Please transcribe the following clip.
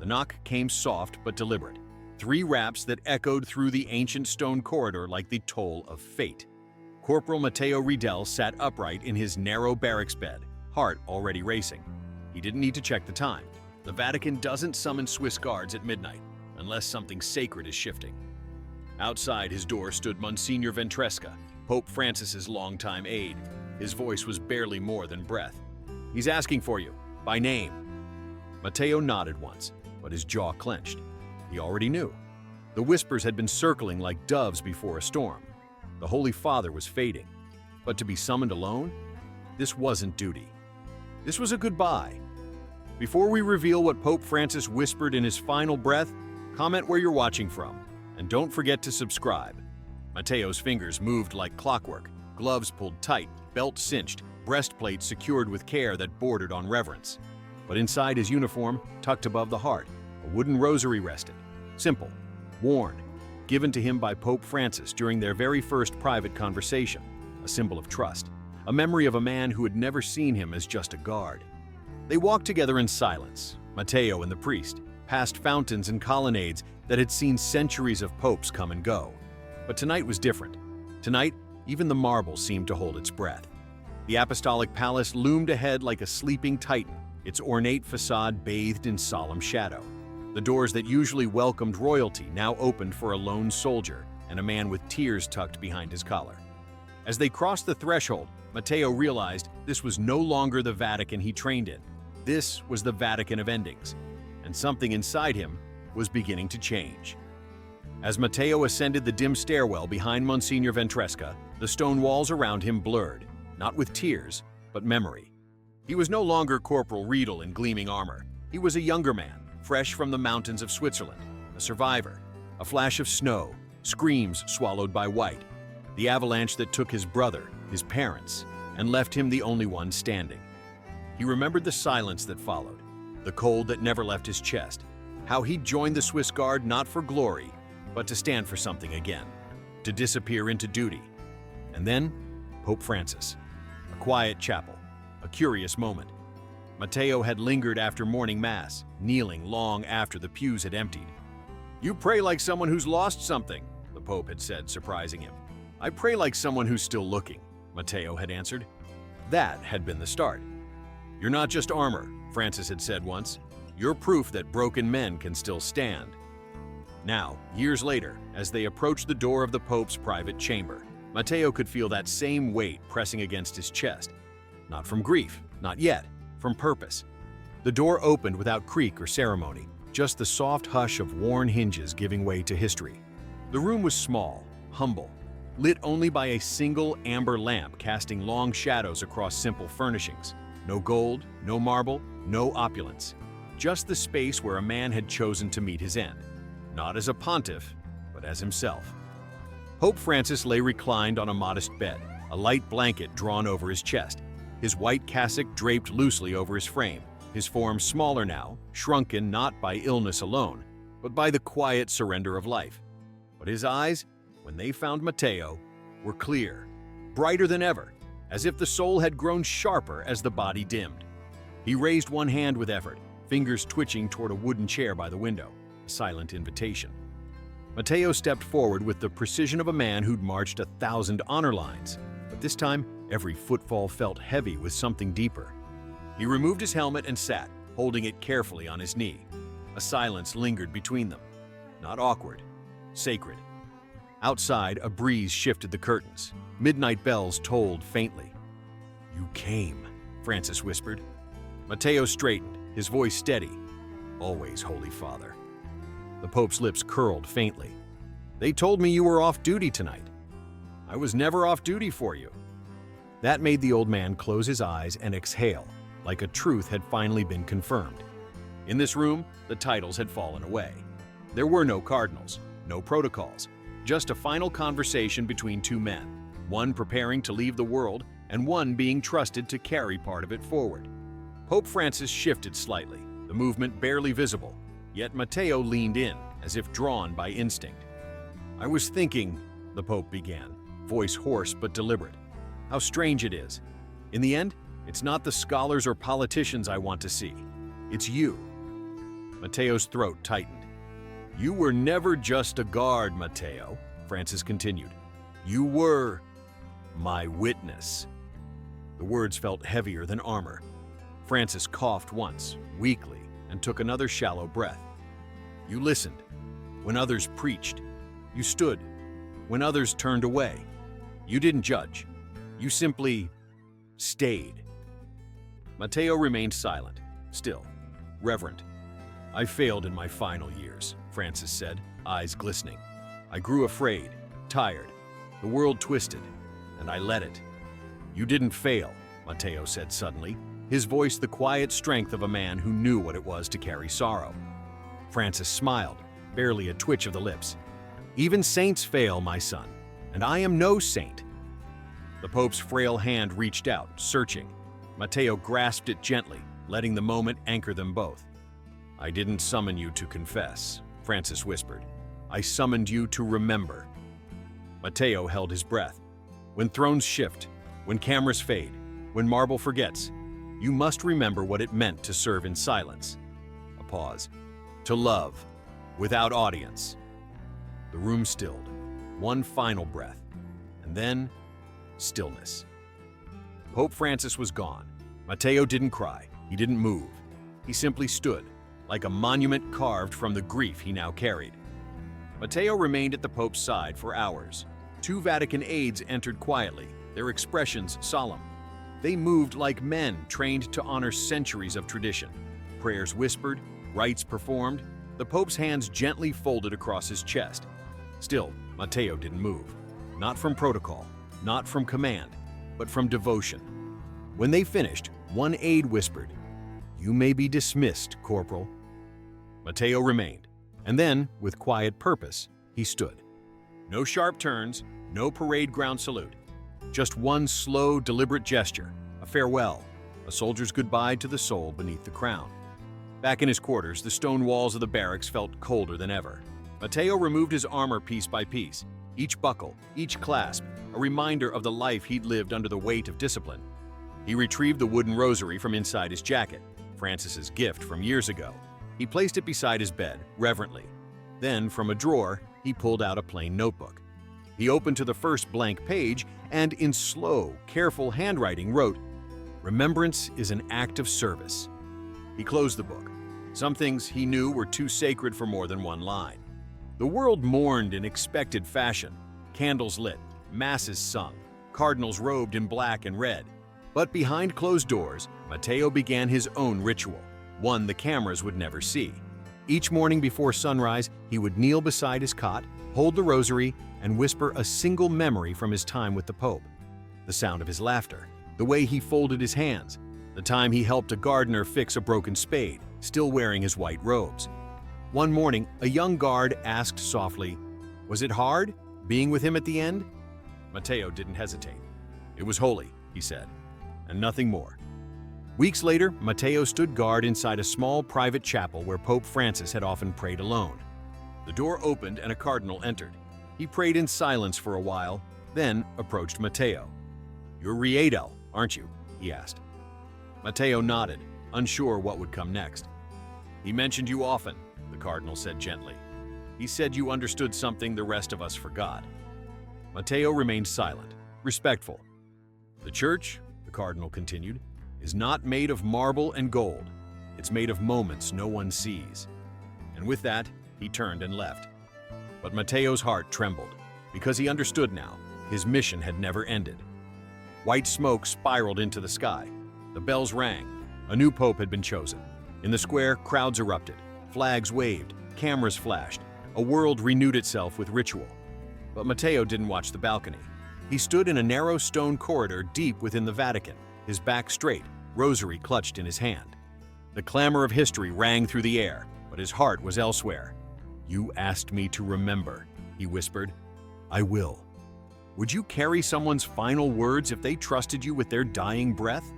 The knock came soft but deliberate. 3 raps that echoed through the ancient stone corridor like the toll of fate. Corporal Matteo Riedel sat upright in his narrow barracks bed, heart already racing. He didn't need to check the time. The Vatican doesn't summon Swiss guards at midnight, unless something sacred is shifting. Outside his door stood Monsignor Ventresca, Pope Francis's longtime aide. His voice was barely more than breath. "He's asking for you, by name." Matteo nodded once, but his jaw clenched. He already knew. The whispers had been circling like doves before a storm. The Holy Father was fading. But to be summoned alone? This wasn't duty. This was a goodbye. Before we reveal what Pope Francis whispered in his final breath, comment where you're watching from, and don't forget to subscribe. Matteo's fingers moved like clockwork, gloves pulled tight, belt cinched, breastplate secured with care that bordered on reverence. But inside his uniform, tucked above the heart, a wooden rosary rested. Simple, worn, given to him by Pope Francis during their very first private conversation, a symbol of trust, a memory of a man who had never seen him as just a guard. They walked together in silence, Matteo and the priest, past fountains and colonnades that had seen centuries of popes come and go. But tonight was different. Tonight, even the marble seemed to hold its breath. The apostolic palace loomed ahead like a sleeping titan, its ornate facade bathed in solemn shadow. The doors that usually welcomed royalty now opened for a lone soldier and a man with tears tucked behind his collar. As they crossed the threshold, Matteo realized this was no longer the Vatican he trained in. This was the Vatican of endings, and something inside him was beginning to change. As Matteo ascended the dim stairwell behind Monsignor Ventresca, the stone walls around him blurred, not with tears, but memory. He was no longer Corporal Riedel in gleaming armor. He was a younger man, fresh from the mountains of Switzerland, a survivor. A flash of snow, screams swallowed by white, the avalanche that took his brother, his parents, and left him the only one standing. He remembered the silence that followed, the cold that never left his chest, how he'd joined the Swiss Guard not for glory, but to stand for something again, to disappear into duty. And then, Pope Francis. A quiet chapel, a curious moment. Matteo had lingered after morning mass, kneeling long after the pews had emptied. "You pray like someone who's lost something," the Pope had said, surprising him. "I pray like someone who's still looking," Matteo had answered. That had been the start. "You're not just armor," Francis had said once. "You're proof that broken men can still stand." Now, years later, as they approached the door of the Pope's private chamber, Matteo could feel that same weight pressing against his chest. Not from grief, not yet, from purpose. The door opened without creak or ceremony, just the soft hush of worn hinges giving way to history. The room was small, humble, lit only by a single amber lamp casting long shadows across simple furnishings. No gold, no marble, no opulence. Just the space where a man had chosen to meet his end. Not as a pontiff, but as himself. Pope Francis lay reclined on a modest bed, a light blanket drawn over his chest, his white cassock draped loosely over his frame, his form smaller now, shrunken not by illness alone, but by the quiet surrender of life. But his eyes, when they found Matteo, were clear, brighter than ever, as if the soul had grown sharper as the body dimmed. He raised one hand with effort, fingers twitching toward a wooden chair by the window, a silent invitation. Matteo stepped forward with the precision of a man who'd marched 1,000 honor lines, but this time, every footfall felt heavy with something deeper. He removed his helmet and sat, holding it carefully on his knee. A silence lingered between them, not awkward, sacred. Outside, a breeze shifted the curtains. Midnight bells tolled faintly. "You came," Francis whispered. Matteo straightened, his voice steady. "Always, Holy Father." The Pope's lips curled faintly. "They told me you were off duty tonight." "I was never off duty for you." That made the old man close his eyes and exhale, like a truth had finally been confirmed. In this room, the titles had fallen away. There were no cardinals, no protocols, just a final conversation between two men, one preparing to leave the world and one being trusted to carry part of it forward. Pope Francis shifted slightly, the movement barely visible, yet Matteo leaned in, as if drawn by instinct. "I was thinking," the Pope began, voice hoarse but deliberate, "how strange it is. In the end, it's not the scholars or politicians I want to see. It's you." Matteo's throat tightened. "You were never just a guard, Matteo," Francis continued. "You were my witness." The words felt heavier than armor. Francis coughed once, weakly, and took another shallow breath. "You listened when others preached. You stood when others turned away. You didn't judge. You simply stayed." Matteo remained silent, still, reverent. "I failed in my final years," Francis said, eyes glistening. "I grew afraid, tired. The world twisted, and I let it." "You didn't fail," Matteo said suddenly, his voice the quiet strength of a man who knew what it was to carry sorrow. Francis smiled, barely a twitch of the lips. "Even saints fail, my son, and I am no saint." The Pope's frail hand reached out, searching. Matteo grasped it gently, letting the moment anchor them both. "I didn't summon you to confess," Francis whispered. "I summoned you to remember." Matteo held his breath. When thrones shift, when cameras fade, when marble forgets, you must remember what it meant to serve in silence. A pause. To love, without audience. The room stilled. One final breath. And then, stillness. Pope Francis was gone. Matteo didn't cry. He didn't move. He simply stood, like a monument carved from the grief he now carried. Matteo remained at the Pope's side for hours. 2 Vatican aides entered quietly, their expressions solemn. They moved like men trained to honor centuries of tradition. Prayers whispered, rites performed, the Pope's hands gently folded across his chest. Still, Matteo didn't move. Not from protocol, not from command, but from devotion. When they finished, one aide whispered, "You may be dismissed, Corporal." Matteo remained, and then, with quiet purpose, he stood. No sharp turns, no parade ground salute. Just one slow, deliberate gesture, a farewell, a soldier's goodbye to the soul beneath the crown. Back in his quarters, the stone walls of the barracks felt colder than ever. Matteo removed his armor piece by piece, each buckle, each clasp, a reminder of the life he'd lived under the weight of discipline. He retrieved the wooden rosary from inside his jacket, Francis's gift from years ago. He placed it beside his bed, reverently. Then, from a drawer, he pulled out a plain notebook. He opened to the first blank page and, in slow, careful handwriting, wrote, "Remembrance is an act of service." He closed the book. Some things he knew were too sacred for more than one line. The world mourned in expected fashion. Candles lit, masses sung, cardinals robed in black and red. But behind closed doors, Matteo began his own ritual, one the cameras would never see. Each morning before sunrise, he would kneel beside his cot, hold the rosary, and whisper a single memory from his time with the Pope. The sound of his laughter, the way he folded his hands, the time he helped a gardener fix a broken spade, still wearing his white robes. One morning, a young guard asked softly, "Was it hard, being with him at the end?" Matteo didn't hesitate. "It was holy," he said, and nothing more. Weeks later, Matteo stood guard inside a small private chapel where Pope Francis had often prayed alone. The door opened and a cardinal entered. He prayed in silence for a while, then approached Matteo. "You're Riedel, aren't you?" he asked. Matteo nodded, unsure what would come next. "He mentioned you often," the cardinal said gently. "He said you understood something the rest of us forgot." Matteo remained silent, respectful. "The church," the cardinal continued, "is not made of marble and gold. It's made of moments no one sees." And with that, he turned and left. But Matteo's heart trembled, because he understood now, his mission had never ended. White smoke spiraled into the sky. The bells rang. A new pope had been chosen. In the square, crowds erupted. Flags waved. Cameras flashed. A world renewed itself with ritual. But Matteo didn't watch the balcony. He stood in a narrow stone corridor deep within the Vatican, his back straight, rosary clutched in his hand. The clamor of history rang through the air, but his heart was elsewhere. "You asked me to remember," he whispered. "I will." Would you carry someone's final words if they trusted you with their dying breath?